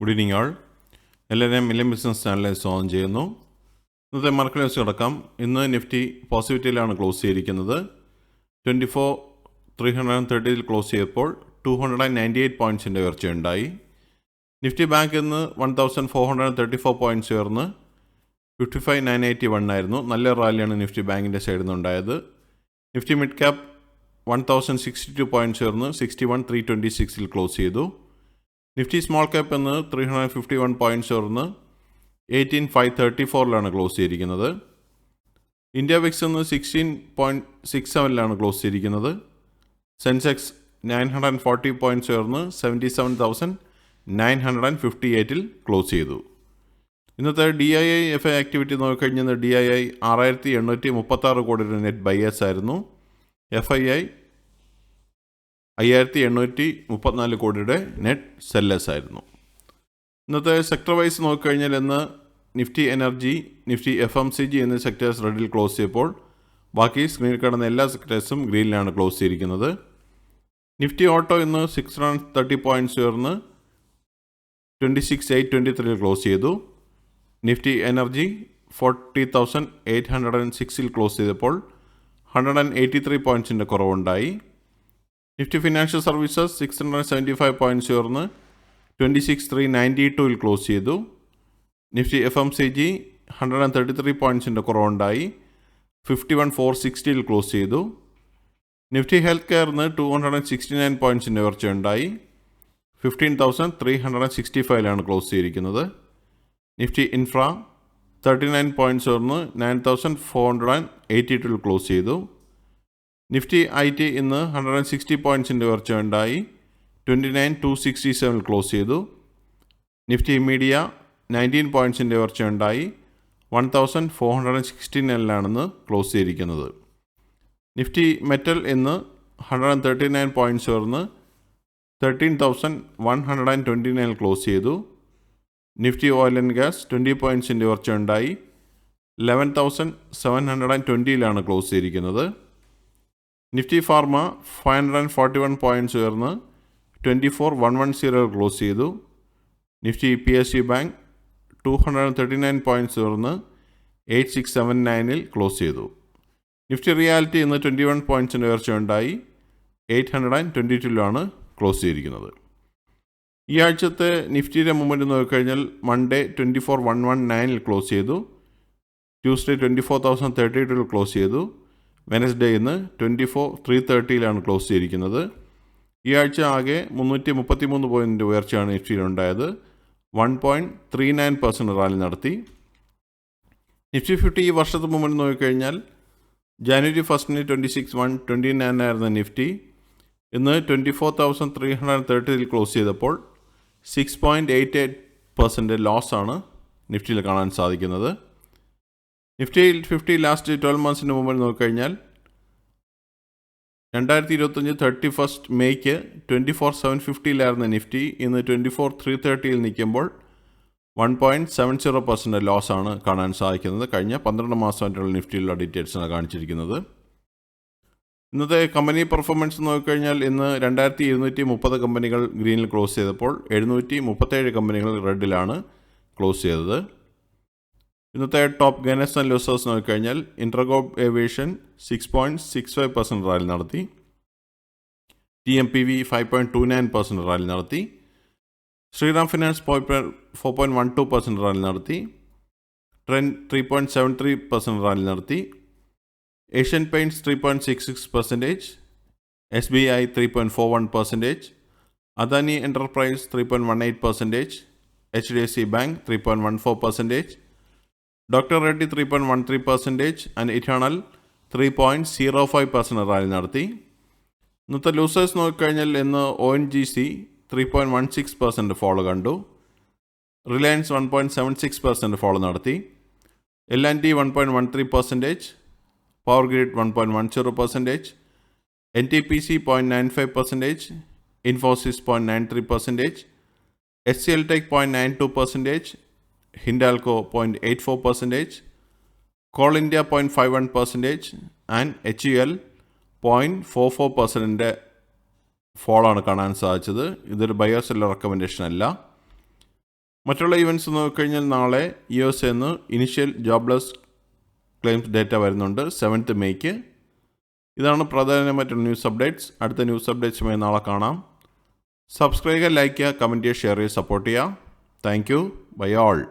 Good evening ആൾ. എല്ലാവരെയും million business ചാനലിൽ സ്വാഗതം ചെയ്യുന്നു. ഇന്നത്തെ മാർക്കറ്റ് വെച്ച് കിടക്കാം. ഇന്ന് നിഫ്റ്റി പോസിറ്റിവിറ്റിയിലാണ് ക്ലോസ് ചെയ്തിരിക്കുന്നത്. 24,330 ക്ലോസ് ചെയ്തപ്പോൾ 298 പോയിൻറ്റ്സിൻ്റെ ഉയർച്ചയുണ്ടായി. നിഫ്റ്റി ബാങ്ക് ഇന്ന് 1,434 പോയിൻറ്റ്സ് ഉയർന്ന് 55,981 ആയിരുന്നു. നല്ല റാലിയാണ് നിഫ്റ്റി ബാങ്കിൻ്റെ സൈഡിൽ നിന്നുണ്ടായത്. നിഫ്റ്റി മിഡ് ക്യാപ്പ് 1,062 പോയിൻറ്റ്സ് ഉയർന്ന് 61,326 ക്ലോസ് ചെയ്തു. നിഫ്റ്റി സ്മോൾ ക്യാപ്പ് എന്ന് 351 പോയിൻറ്റ്സ് ഉയർന്ന് 18,534 ക്ലോസ് ചെയ്തിരിക്കുന്നത്. ഇന്ത്യ വിക്സ് എന്ന് 16.67 ക്ലോസ് ചെയ്തിരിക്കുന്നത്. സെൻസെക്സ് 940 പോയിൻറ്റ്സ് ഉയർന്ന് 77,958 ക്ലോസ് ചെയ്തു. ഇന്നത്തെ DII ആക്ടിവിറ്റി നോക്കിക്കഴിഞ്ഞാൽ DII 6,836 കോടി നെറ്റ് ബയേഴ്സ് ആയിരുന്നു. FII 5,834 കോടിയുടെ നെറ്റ് സെല്ലേഴ്സ് ആയിരുന്നു. ഇന്നത്തെ സെക്ടർ വൈസ് നോക്കിക്കഴിഞ്ഞാൽ ഇന്ന് നിഫ്റ്റി എനർജി, നിഫ്റ്റി FMCG എന്നീ സെക്ടേഴ്സ് റെഡിൽ ക്ലോസ് ചെയ്തപ്പോൾ ബാക്കി സ്ക്രീനിൽ കാണുന്ന എല്ലാ സെക്ടേഴ്സും ഗ്രീനിലാണ് ക്ലോസ് ചെയ്തിരിക്കുന്നത്. നിഫ്റ്റി ഓട്ടോ ഇന്ന് 630 പോയിൻറ്റ്സ് ഉയർന്ന് 26,823 ക്ലോസ് ചെയ്തു. നിഫ്റ്റി എനർജി 40,806 ക്ലോസ് ചെയ്തപ്പോൾ 183 പോയിൻറ്റ്സിൻ്റെ കുറവുണ്ടായി. നിഫ്റ്റി ഫിനാൻഷ്യൽ സർവീസസ് 675 പോയിൻറ്റ്സ് ഉയർന്ന് 26,392 ക്ലോസ് ചെയ്തു. നിഫ്റ്റി FMCG 133 പോയിൻറ്റ്സിൻ്റെ കുറവുണ്ടായി 51,460 ക്ലോസ് ചെയ്തു. നിഫ്റ്റി ഹെൽത്ത് കെയറിന് 269 പോയിൻറ്റ്സിൻ്റെ ഉയർച്ചയുണ്ടായി 15,365 ക്ലോസ് ചെയ്തിരിക്കുന്നത്. നിഫ്റ്റി ഇൻഫ്ര 39 പോയിൻറ്റ്സ് ഉയർന്ന് 9,482 ക്ലോസ് ചെയ്തു. നിഫ്റ്റി IT ഇന്ന് 160 പോയിൻറ്റ്സിൻ്റെ ഉയർച്ചയുണ്ടായി 29,267 ക്ലോസ് ചെയ്തു. നിഫ്റ്റി മീഡിയ 19 പോയിൻറ്റ്സിൻ്റെ ഉയർച്ചയുണ്ടായി 1,416 ക്ലോസ് ചെയ്തിരിക്കുന്നത്. നിഫ്റ്റി മെറ്റൽ ഇന്ന് 139 പോയിൻറ്റ്സ് ഉയർന്ന് 13,129 ക്ലോസ് ചെയ്തു. Nifty oil and gas 20 പോയിൻറ്റ്സിൻ്റെ ഉയർച്ചയുണ്ടായി 11,720 close ചെയ്തിരിക്കുന്നത്. നിഫ്റ്റി ഫാർമ 541 പോയിൻറ്റ്സ് ഉയർന്ന് 24,110 ക്ലോസ് ചെയ്തു. നിഫ്റ്റി PSU ബാങ്ക് 239 പോയിൻറ്റ്സ് ഉയർന്ന് 8679 ക്ലോസ് ചെയ്തു. നിഫ്റ്റി റിയാലിറ്റി ഇന്ന് 21 പോയിൻറ്റ്സിൻ്റെ ഉയർച്ചയുണ്ടായി 822 ക്ലോസ് ചെയ്തിരിക്കുന്നത്. ഈ ആഴ്ചത്തെ നിഫ്റ്റിയുടെ മൂവ്മെൻറ്റ് നോക്കിക്കഴിഞ്ഞാൽ മൺഡേ 24,119 ക്ലോസ് ചെയ്തു. ട്യൂസ്ഡേ 24,032 ക്ലോസ് ചെയ്തു. വെനസ്ഡേ ഇന്ന് 24,330 ക്ലോസ് ചെയ്തിരിക്കുന്നത്. ഈ ആഴ്ച ആകെ 333 പോയിൻറ്റ് ഉയർച്ചയാണ് നിഫ്റ്റിയിലുണ്ടായത്. 1.39% റാലി നടത്തി. നിഫ്റ്റി 50 ഈ വർഷത്തെ മൂവ്മെൻറ്റ് നോക്കിക്കഴിഞ്ഞാൽ ജാനുവരി 1 26,129 ആയിരുന്ന നിഫ്റ്റി ഇന്ന് 24,330 ക്ലോസ് ചെയ്തപ്പോൾ 6.88% ലോസാണ് നിഫ്റ്റിയിൽ കാണാൻ സാധിക്കുന്നത്. നിഫ്റ്റി 50 ലാസ്റ്റ് 12 മന്ത്സിന് മൂവ്മെൻറ്റ് നോക്കിക്കഴിഞ്ഞാൽ 2025 31 മെയ്ക്ക് 24,750 നിഫ്റ്റി ഇന്ന് 24,330 നിൽക്കുമ്പോൾ 1.70% ലോസാണ് കാണാൻ സാധിക്കുന്നത്. കഴിഞ്ഞ 12 മാസമായിട്ടുള്ള നിഫ്റ്റിയിലുള്ള ഡീറ്റെയിൽസാണ് കാണിച്ചിരിക്കുന്നത്. ഇന്നത്തെ കമ്പനി പെർഫോമൻസ് നോക്കിക്കഴിഞ്ഞാൽ ഇന്ന് 2,230 കമ്പനികൾ ഗ്രീനിൽ ക്ലോസ് ചെയ്തപ്പോൾ 737 കമ്പനികൾ റെഡിലാണ് ക്ലോസ് ചെയ്തത്. ഇന്നത്തെ ടോപ്പ് ഗെയിനേഴ്സ് ആൻഡ് ലോസേഴ്സ് നോക്കിക്കഴിഞ്ഞാൽ ഇൻട്രഗോപ്പ് ഏവിയേഷൻ 6.65% റാലി നടത്തി. TMPV 5.29% റാലി നടത്തി. ശ്രീറാം ഫിനാൻസ് 4.12% റാലി നടത്തി. ട്രെൻഡ് 3.73% റാലി നടത്തി. Asian paints 3.66%, SBI 3.41%, Adani enterprise 3.18%, HDFC bank 3.14%, doctor Reddy 3.13% and eternal 3.05% rally നടത്തി. ഇന്നത്തെ ലൂസേഴ്സ് നോക്കിക്കഴിഞ്ഞാൽ ഇന്ന് ONGC 3.16% ഫോളോ കണ്ടു. റിലയൻസ് 1.76% ഫോളോ നടത്തി. L&T 1.13%, power grid 1.10%, NTPC 0.95%, Infosys 0.93%, HCL Tech 0.92%, Hindalco 0.84%, call India 0.51% and HUL 0.44% ഫോളാണ് കാണാൻ സാധിച്ചത്. ഇതൊരു ബയർ സെല്ലർ റെക്കമെൻഡേഷൻ അല്ല. മറ്റുള്ള ഇവൻറ്റ്സ് നോക്കിക്കഴിഞ്ഞാൽ നാളെ USA initial jobless claims data വരുന്നുണ്ട് 7th May. ഇതാണ് പ്രധാനമായിട്ടുള്ള ന്യൂസ് അപ്ഡേറ്റ്സ്. അടുത്ത ന്യൂസ് അപ്ഡേറ്റ്സുമായി നാളെ കാണാം. സബ്സ്ക്രൈബ് ചെയ്യുക, ലൈക്ക് ചെയ്യുക, കമൻറ്റ് ചെയ്യുക, ഷെയർ ചെയ്യുക, സപ്പോർട്ട് ചെയ്യുക. Thank you. Bye all.